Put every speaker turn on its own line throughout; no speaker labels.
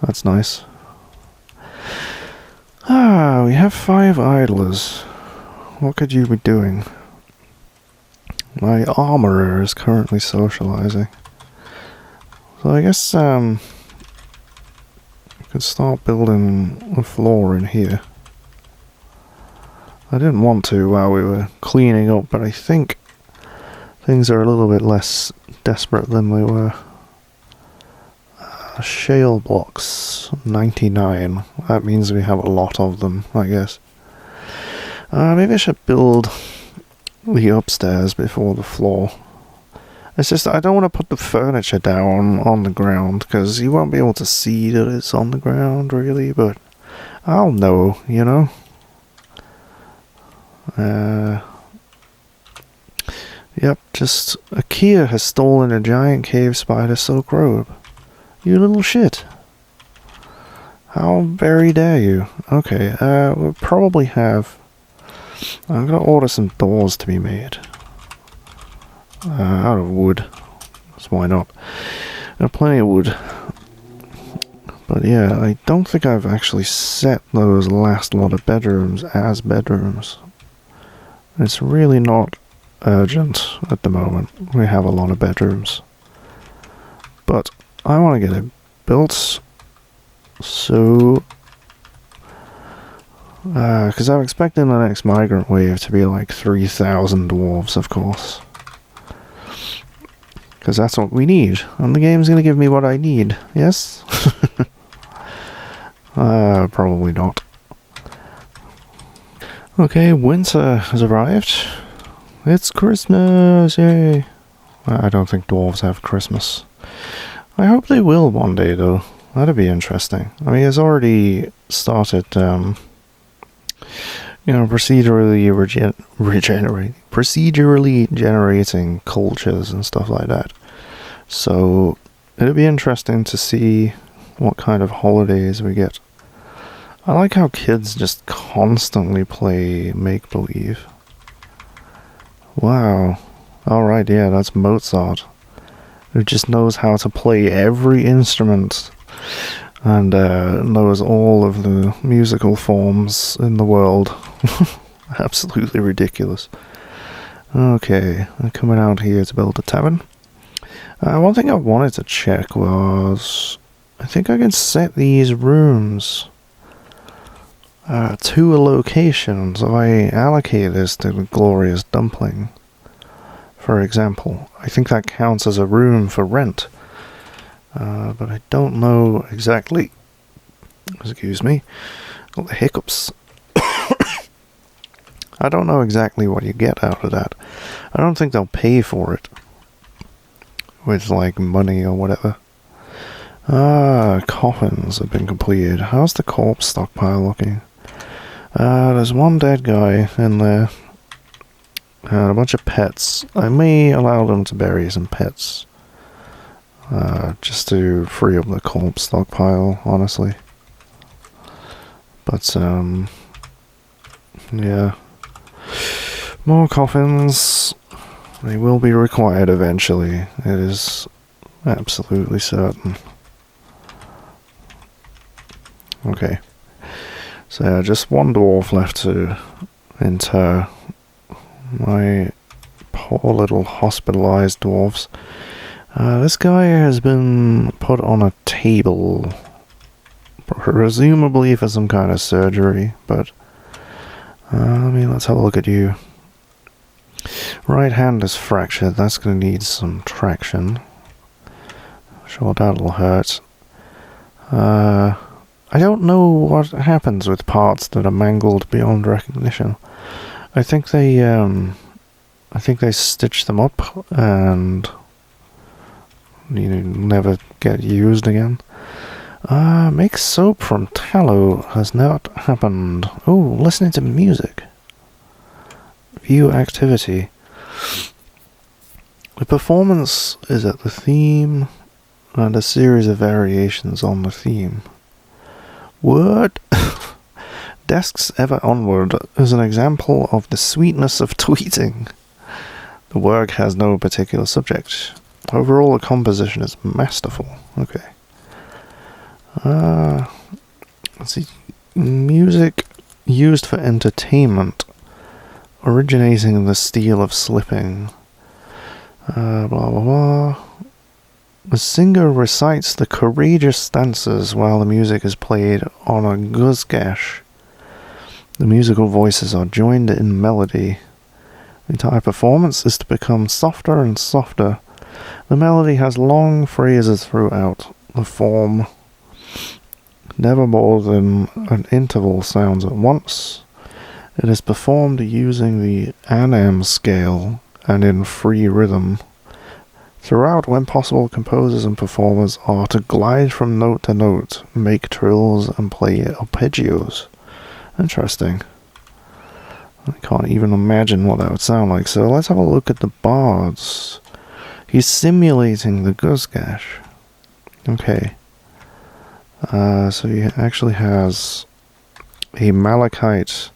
That's nice. Ah, we have 5 idlers. What could you be doing? My armorer is currently socializing. So I guess, we could start building a floor in here. I didn't want to while we were cleaning up, but I think things are a little bit less desperate than they were. Shale blocks, 99. That means we have a lot of them, I guess. Maybe I should build the upstairs before the floor. It's just, I don't want to put the furniture down on the ground, because you won't be able to see that it's on the ground, really, but I'll know, you know? Yep, just Akia has stolen a giant cave spider silk robe. You little shit. How very dare you? Okay, we'll probably have... I'm gonna order some doors to be made. Out of wood. So why not? Got plenty of wood. But yeah, I don't think I've actually set those last lot of bedrooms as bedrooms. It's really not urgent at the moment. We have a lot of bedrooms. But I want to get it built, so... because I'm expecting the next migrant wave to be like 3,000 dwarves, of course. Because that's what we need, and the game's going to give me what I need, yes? Probably not. Okay, winter has arrived. It's Christmas, yay! I don't think dwarves have Christmas. I hope they will one day, though. That'd be interesting. I mean, it's already started, procedurally generating cultures and stuff like that. So, it'd be interesting to see what kind of holidays we get. I like how kids just constantly play make-believe. Wow. Alright, yeah, that's Mozart. Who just knows how to play every instrument and knows all of the musical forms in the world. Absolutely ridiculous. Okay, I'm coming out here to build a tavern. One thing I wanted to check was... I think I can set these rooms to a location. So I allocate this to the Glorious Dumpling. For example, I think that counts as a room for rent, but I don't know exactly. Excuse me, got the hiccups. I don't know exactly what you get out of that. I don't think they'll pay for it with like money or whatever. Coffins have been completed. How's the corpse stockpile looking? There's one dead guy in there. And a bunch of pets. I may allow them to bury some pets. Just to free up the corpse stockpile, honestly. But, yeah. More coffins. They will be required eventually. It is absolutely certain. Okay. So, yeah, just one dwarf left to inter... my poor little hospitalized dwarves. This guy has been put on a table, presumably for some kind of surgery, but let's have a look at you. Right hand is fractured, that's going to need some traction. Sure, that'll hurt. I don't know what happens with parts that are mangled beyond recognition. I think they stitch them up and never get used again. Make soap from tallow has not happened. Oh, listening to music. View activity. The performance is at the theme and a series of variations on the theme. What? Desks Ever Onward is an example of the sweetness of tweeting. The work has no particular subject. Overall, the composition is masterful. Okay. Let's see. Music used for entertainment, originating in the style of slipping. Blah blah blah. The singer recites the courageous stances while the music is played on a guzgash. The musical voices are joined in melody. The entire performance is to become softer and softer. The melody has long phrases throughout the form. Never more than an interval sounds at once. It is performed using the Anam scale and in free rhythm. Throughout, when possible, composers and performers are to glide from note to note, make trills, and play arpeggios. Interesting. I can't even imagine what that would sound like. So let's have a look at the bards. He's simulating the guzgash. Okay. So he actually has a malachite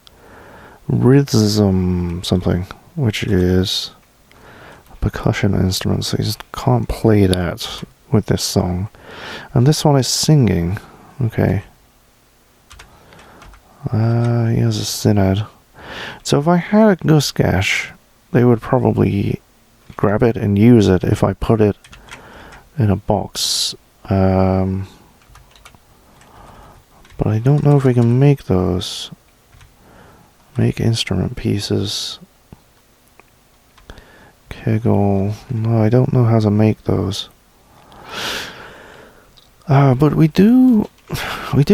rhythm something, which is a percussion instrument, so you just can't play that with this song. And this one is singing. Okay. He has a synod. So if I had a guzgash, they would probably grab it and use it if I put it in a box. But I don't know if we can make those. Make instrument pieces. Kegel. No, I don't know how to make those. But we do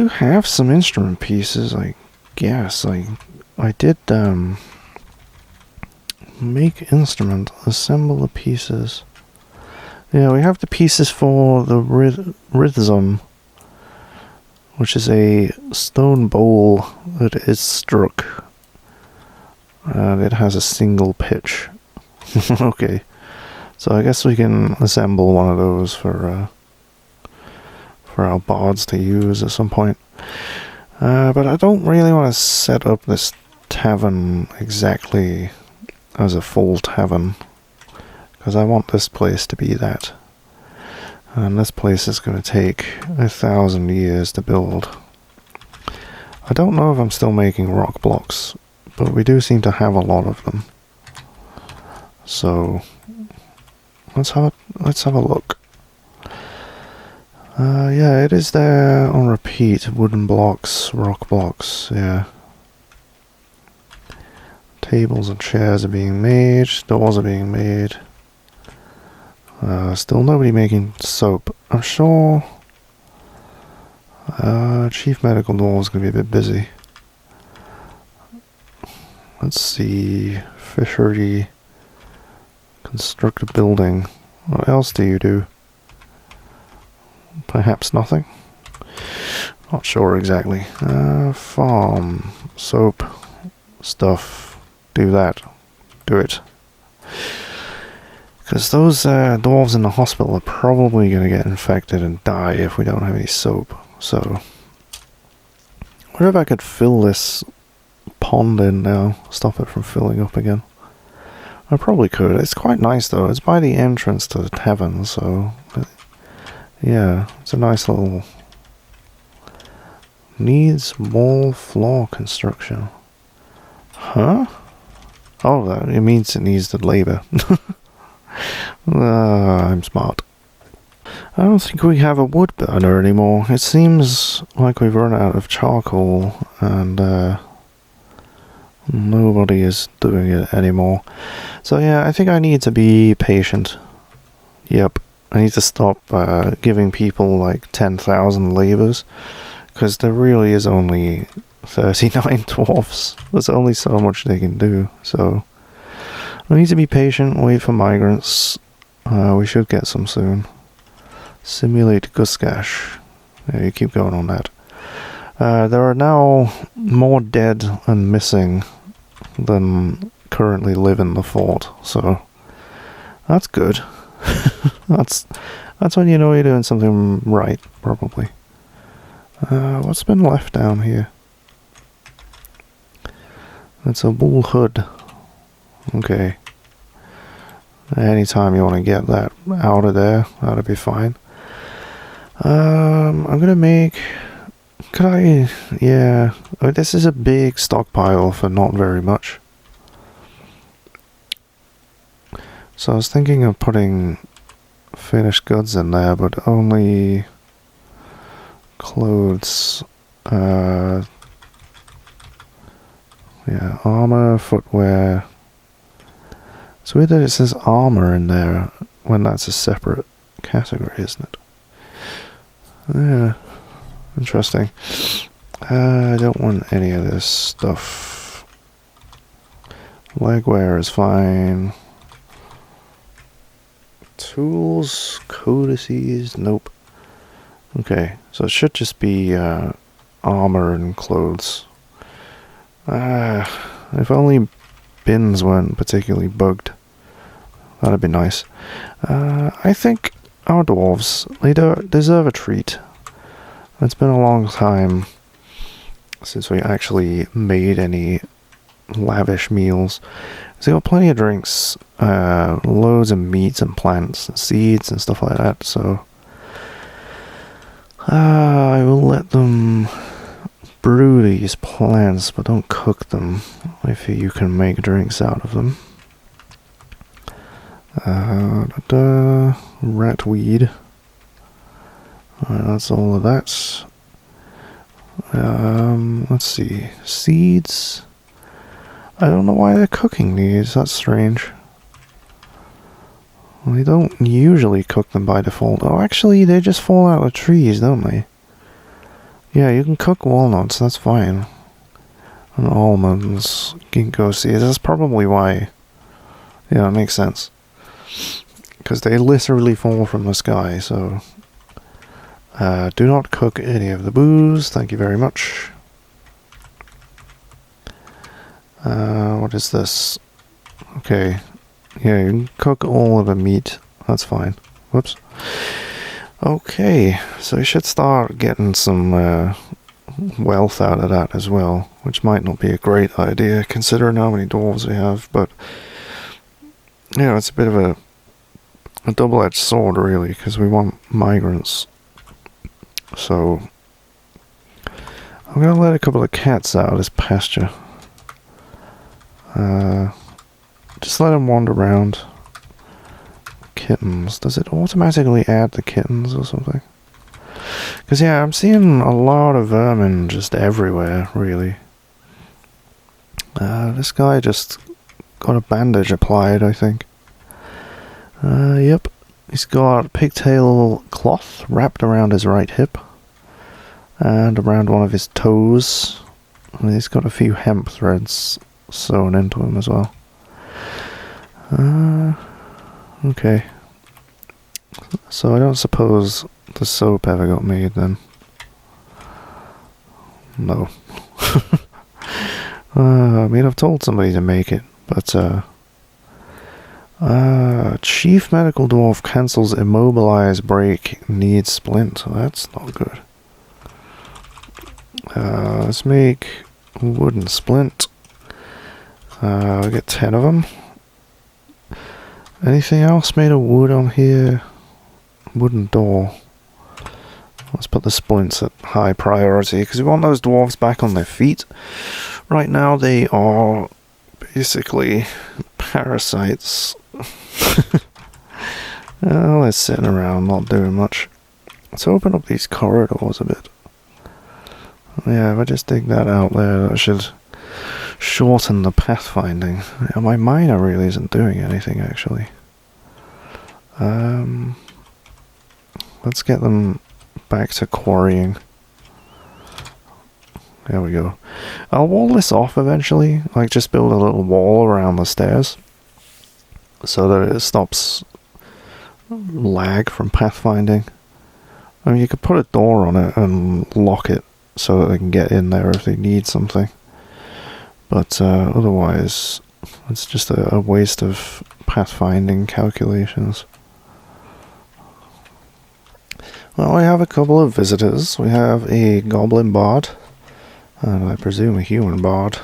have some instrument pieces, I guess. I did make instrument, assemble the pieces. Yeah, we have the pieces for the rhythm, which is a stone bowl that is struck. And it has a single pitch. Okay. So I guess we can assemble one of those for our bards to use at some point. But I don't really want to set up this tavern exactly as a full tavern, because I want this place to be that. And this place is going to take 1,000 years to build. I don't know if I'm still making rock blocks, but we do seem to have a lot of them. So let's have a look. Yeah, it is there on repeat. Wooden blocks, rock blocks, yeah. Tables and chairs are being made, doors are being made. Still nobody making soap. I'm sure Chief Medical Door is going to be a bit busy. Let's see. Fishery. Construct a building. What else do you do? Perhaps nothing? Not sure exactly. Farm. Soap. Stuff. Do that. Do it. Because those dwarves in the hospital are probably going to get infected and die if we don't have any soap. So, I wonder if I could fill this pond in now. Stop it from filling up again. I probably could. It's quite nice though. It's by the entrance to the tavern, so yeah, it's a nice little. Needs wall floor construction. Huh? Oh, that it means it needs the labor. I'm smart. I don't think we have a wood burner anymore. It seems like we've run out of charcoal and nobody is doing it anymore. So yeah, I think I need to be patient. Yep. I need to stop giving people like 10,000 labors, because there really is only 39 dwarfs. There's only so much they can do, so I need to be patient, wait for migrants. We should get some soon. Simulate guzgash. Yeah, you keep going on that. There are now more dead and missing than currently live in the fort, so that's good. That's when you know you're doing something right, probably. What's been left down here? It's a wool hood. Okay. Anytime you want to get that out of there, that'll be fine. I'm gonna make... Could I... Yeah. Oh, this is a big stockpile for not very much. So I was thinking of putting finished goods in there, but only clothes. Yeah, armor, footwear. It's weird that it says armor in there when that's a separate category, isn't it? Yeah, interesting. I don't want any of this stuff. Legwear is fine. Tools, codices, nope. Okay, so it should just be armor and clothes. If only bins weren't particularly bugged. That'd be nice. I think our dwarves, they deserve a treat. It's been a long time since we actually made any lavish meals. So we got plenty of drinks, loads of meats and plants and seeds and stuff like that, so I will let them brew these plants, but don't cook them if you can make drinks out of them. Ratweed. Alright, that's all of that. Let's see. Seeds. I don't know why they're cooking these, that's strange. Well, they don't usually cook them by default. Oh, actually, they just fall out of trees, don't they? Yeah, you can cook walnuts, that's fine. And almonds, ginkgo seeds, that's probably why. Yeah, it makes sense. Because they literally fall from the sky, so... do not cook any of the booze, thank you very much. What is this? Okay. Yeah, you can cook all of the meat. That's fine. Whoops. Okay, so we should start getting some wealth out of that as well, which might not be a great idea considering how many dwarves we have, but you know, it's a bit of a double-edged sword really, because we want migrants. So I'm gonna let a couple of cats out of this pasture. Just let them wander around. Kittens. Does it automatically add the kittens or something? Because yeah, I'm seeing a lot of vermin just everywhere, really. This guy just got a bandage applied, I think. Yep. He's got pigtail cloth wrapped around his right hip. And around one of his toes. And he's got a few hemp threads sewn into him as well. Okay. So I don't suppose the soap ever got made then. No. I mean, I've told somebody to make it, but Chief Medical Dwarf cancels immobilize break, needs splint. That's not good. Let's make wooden splint. I get 10 of them. Anything else made of wood on here? Wooden door. Let's put the splints at high priority, because we want those dwarves back on their feet. Right now they are basically parasites. They're sitting around not doing much. Let's open up these corridors a bit. Yeah, if I just dig that out there, that should shorten the pathfinding. Yeah, my miner really isn't doing anything, actually. Let's get them back to quarrying. There we go. I'll wall this off eventually, like just build a little wall around the stairs so that it stops lag from pathfinding. I mean, you could put a door on it and lock it so that they can get in there if they need something. But otherwise, it's just a waste of pathfinding calculations. Well, we have a couple of visitors. We have a goblin bard, and I presume a human bard.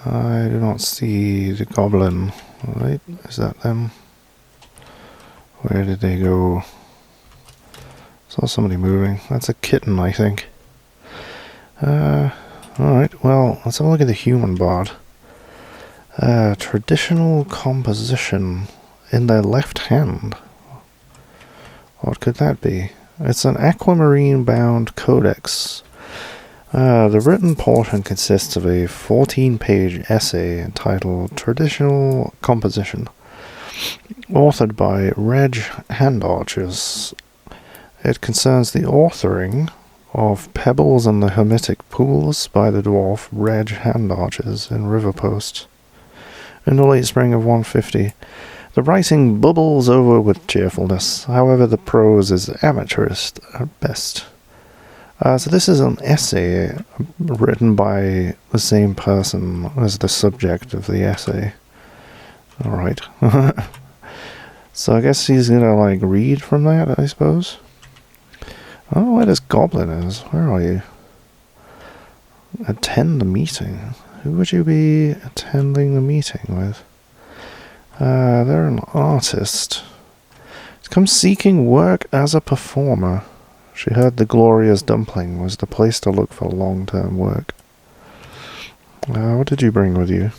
I do not see the goblin. Right, is that them? Where did they go? Saw somebody moving. That's a kitten, I think. Alright, well, let's have a look at the human bard. Traditional composition in their left hand. What could that be? It's an aquamarine-bound codex. The written portion consists of a 14-page essay entitled Traditional Composition, authored by Reg Handarchers. It concerns the authoring of Pebbles and the Hermetic Pools by the dwarf Reg Handarchers in Riverpost in the late spring of 150. The writing bubbles over with cheerfulness, however the prose is amateurish at best. So this is an essay written by the same person as the subject of the essay. Alright. So I guess he's gonna, like, read from that, I suppose? I don't know where this goblin is. Where are you? Attend the meeting. Who would you be attending the meeting with? They're an artist. She's come seeking work as a performer. She heard the Glorious Dumpling was the place to look for long-term work. What did you bring with you?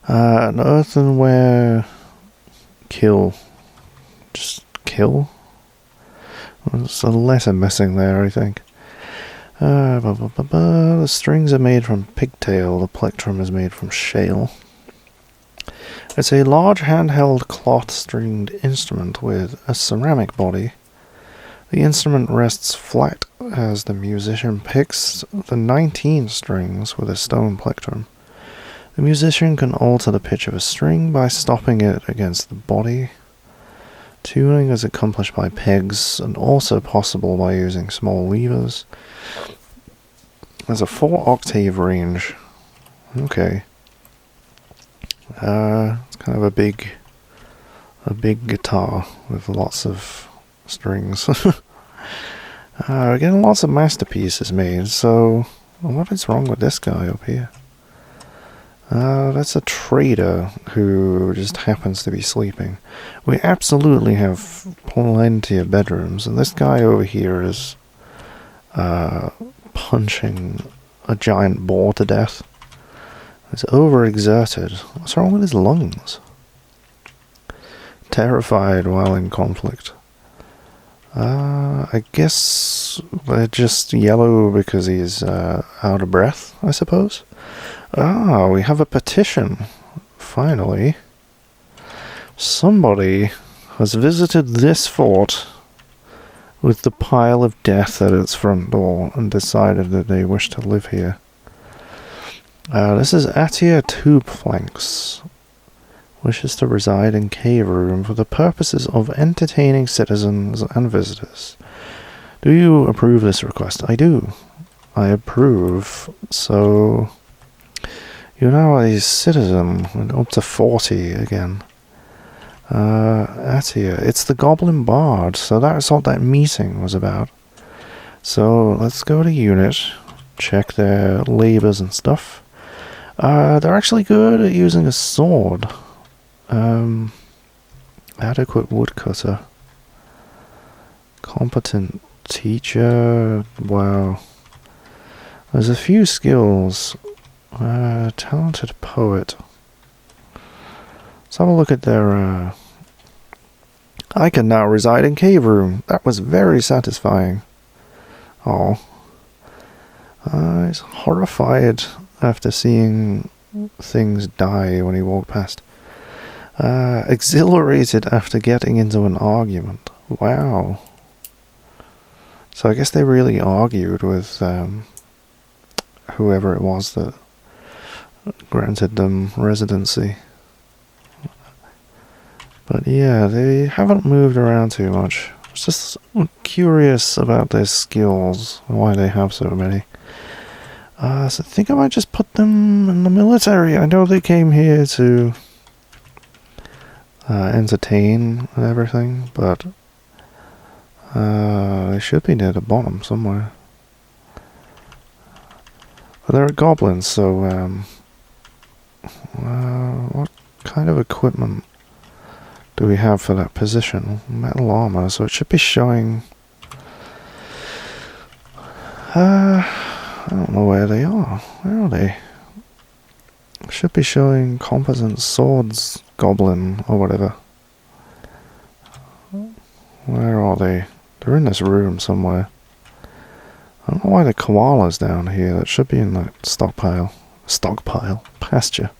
An earthenware kill. Just kill? There's a letter missing there, I think. The strings are made from pigtail. The plectrum is made from shale. It's a large handheld cloth-stringed instrument with a ceramic body. The instrument rests flat as the musician picks the 19 strings with a stone plectrum. The musician can alter the pitch of a string by stopping it against the body. Tuning is accomplished by pegs and also possible by using small levers. There's a 4-octave range. Okay. It's kind of a big guitar with lots of strings. We're getting lots of masterpieces made, so what is wrong with this guy up here? That's a trader who just happens to be sleeping. We absolutely have plenty of bedrooms, and this guy over here is punching a giant boar to death. He's overexerted. What's wrong with his lungs? Terrified while in conflict. I guess they're just yellow because he's out of breath, I suppose. We have a petition. Finally. Somebody has visited this fort with the pile of death at its front door and decided that they wish to live here. This is Atia Twoflanks. Wishes to reside in Caveroom for the purposes of entertaining citizens and visitors. Do you approve this request? I do. I approve. So, you're now a citizen, up to 40 again. Atia, it's the Goblin Bard, so that's what that meeting was about. So, let's go to unit, check their labors and stuff. They're actually good at using a sword. Adequate woodcutter. Competent teacher. Wow. There's a few skills. Talented poet. Let's have a look at their, I can now reside in Caveroom. That was very satisfying. Oh. He's horrified after seeing things die when he walked past. Exhilarated after getting into an argument. Wow. So I guess they really argued with whoever it was that granted them residency. But yeah, they haven't moved around too much. I was just curious about their skills, why they have so many. So I think I might just put them in the military. I know they came here to entertain and everything, but they should be near the bottom somewhere. But they're goblins, so what kind of equipment do we have for that position? Metal armor, so it should be showing... I don't know where they are. Where are they? Should be showing competent swords goblin or whatever. Where are they? They're in this room somewhere. I don't know why the koala's down here. That should be in that stockpile. Pasture.